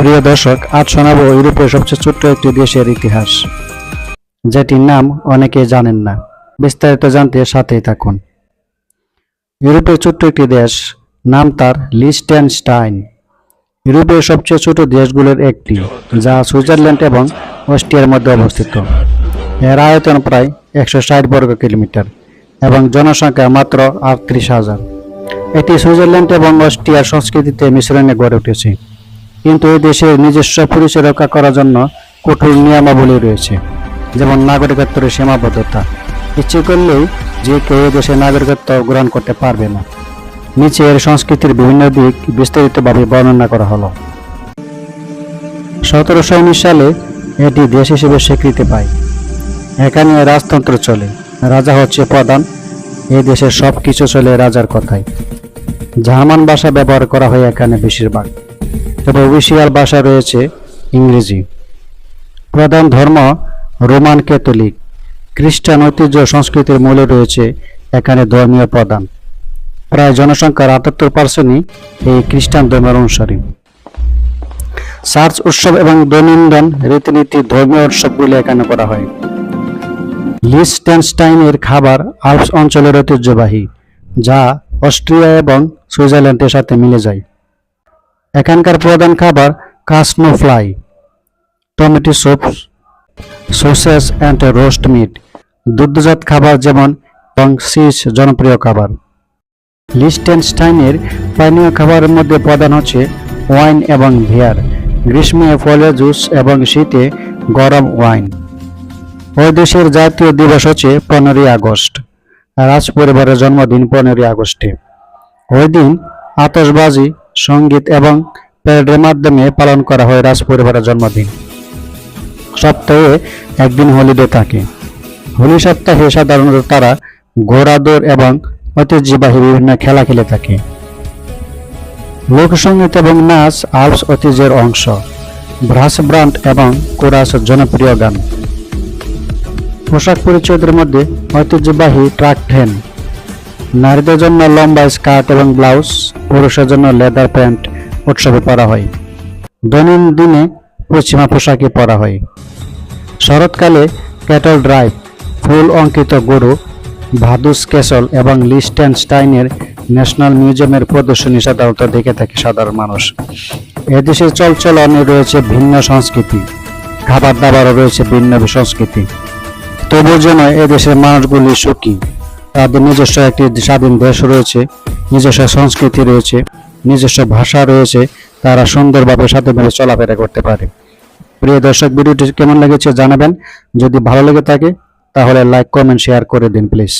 প্রিয় দর্শক, আজ শোনাবো ইউরোপের সবচেয়ে ছোট্ট একটি দেশের ইতিহাস, যেটির নাম অনেকেই জানেন না। বিস্তারিত জানতে সাথেই থাকুন। ইউরোপের ছোট্ট একটি দেশ, নাম তার লিechtenstein। ইউরোপের সবচেয়ে ছোট দেশগুলোর একটি, যা সুইজারল্যান্ড এবং অস্ট্রিয়ার মধ্যে অবস্থিত। এর আয়তন প্রায় 160 বর্গ কিলোমিটার এবং জনসংখ্যা মাত্র 38,000। এটি সুইজারল্যান্ড এবং অস্ট্রিয়ার সংস্কৃতিতে মিশ্রণে গড়ে উঠেছে, কিন্তু এই দেশের নিজস্ব পরিচয় রক্ষা করার জন্য কঠোর নিয়মাবলী রয়েছে, যেমন নাগরিকত্বের সীমাবদ্ধতা। ইচ্ছে করলেই যে কেউ এই দেশের নাগরিকত্ব গ্রহণ করতে পারবে না। নিচে এর সংস্কৃতির বিভিন্ন দিক বিস্তারিতভাবে বর্ণনা করা হলো। 1719 সালে এটি দেশ হিসেবে স্বীকৃতি পায়। এখানে রাজতন্ত্র চলে, রাজা হচ্ছে প্রধান। এই দেশের সব কিছু চলে রাজার কথায়। জার্মান ভাষা ব্যবহার করা হয় এখানে বেশিরভাগ, তবে অফিসিয়াল ভাষা রয়েছে ইংরেজি। প্রধান ধর্ম রোমান ক্যাথলিক। খ্রিস্টান ঐতিহ্য সংস্কৃতির মূলে রয়েছে এখানে ধর্মীয় প্রধান। প্রায় জনসংখ্যার 78%ই এই খ্রিস্টান ধর্মের অনুসারী। চার্চ উৎসব এবং দৈনন্দিন রীতিনীতি ধর্মীয় উৎসবগুলি এখানে করা হয়। লিechtenstein-এর খাবার আল্পস অঞ্চলের ঐতিহ্যবাহী, যা অস্ট্রিয়া এবং সুইজারল্যান্ডের সাথে মিলে যায়। এখানকার প্রধান খাবার কাসনোফ্লাই, tomato soup, sausage and roast meat. দুগ্ধজাত খাবার যেমন এবং চিজ জনপ্রিয় খাবার। লিechtenstein-এর পানীয় খাবারের মধ্যে প্রধান হচ্ছে ওয়াইন এবং বিয়ার। গ্রীষ্মে ফলের জুস এবং শীতে গরম ওয়াইন। ওই দেশের জাতীয় দিবস হচ্ছে 15ই আগস্ট। রাজ পরিবারের জন্মদিন 15ই আগস্টে। ওই দিন আতশবাজি, সঙ্গীত এবং প্যারেডের মাধ্যমে পালন করা হয় রাজ পরিবারের জন্মদিন। সপ্তাহে একদিন হলিডে থাকে। হোলি সপ্তাহে সাধারণত তারা ঘোড়া দৌড় এবং ঐতিহ্যবাহী বিভিন্ন খেলা খেলে থাকে। লোকসঙ্গীত এবং নাচ আল্পস ঐতিহ্যের অংশ। ব্রাসব্যান্ড এবং কোরাস জনপ্রিয় গান। পোশাক পরিচয়ের মধ্যে ঐতিহ্যবাহী ট্রাকটেন। নারীদের জন্য লম্বা স্কার্ট এবং ব্লাউজ, পুরুষের জন্য লেদার প্যান্ট উৎসবে পরা হয়। দৈনন্দিনে পশ্চিমা পোশাকে পরা হয়। শরৎকালে ক্যাটল ড্রাইভ, ফুল অঙ্কিত গরু, ভাদুস ক্যাসল এবং লিechtenstein-এর ন্যাশনাল মিউজিয়ামের প্রদর্শনী সাধারণত দেখে থাকে সাধারণ মানুষ। এদেশের চলচলনে রয়েছে ভিন্ন সংস্কৃতি, খাবার দাবারও রয়েছে ভিন্ন সংস্কৃতি। তবু যেন এদেশের মানুষগুলি সুখী। তাদের নিজস্ব একটি স্বাধীন দেশ রয়েছে, নিজস্ব সংস্কৃতি রয়েছে, নিজস্ব ভাষা রয়েছে। তারা সুন্দরভাবে স্বাধীনভাবে চলাফেরা করতে পারে। প্রিয় দর্শক, ভিডিওটি কেমন লেগেছে জানাবেন। যদি ভালো লেগে থাকে তাহলে লাইক, কমেন্ট, শেয়ার করে দিন প্লিজ।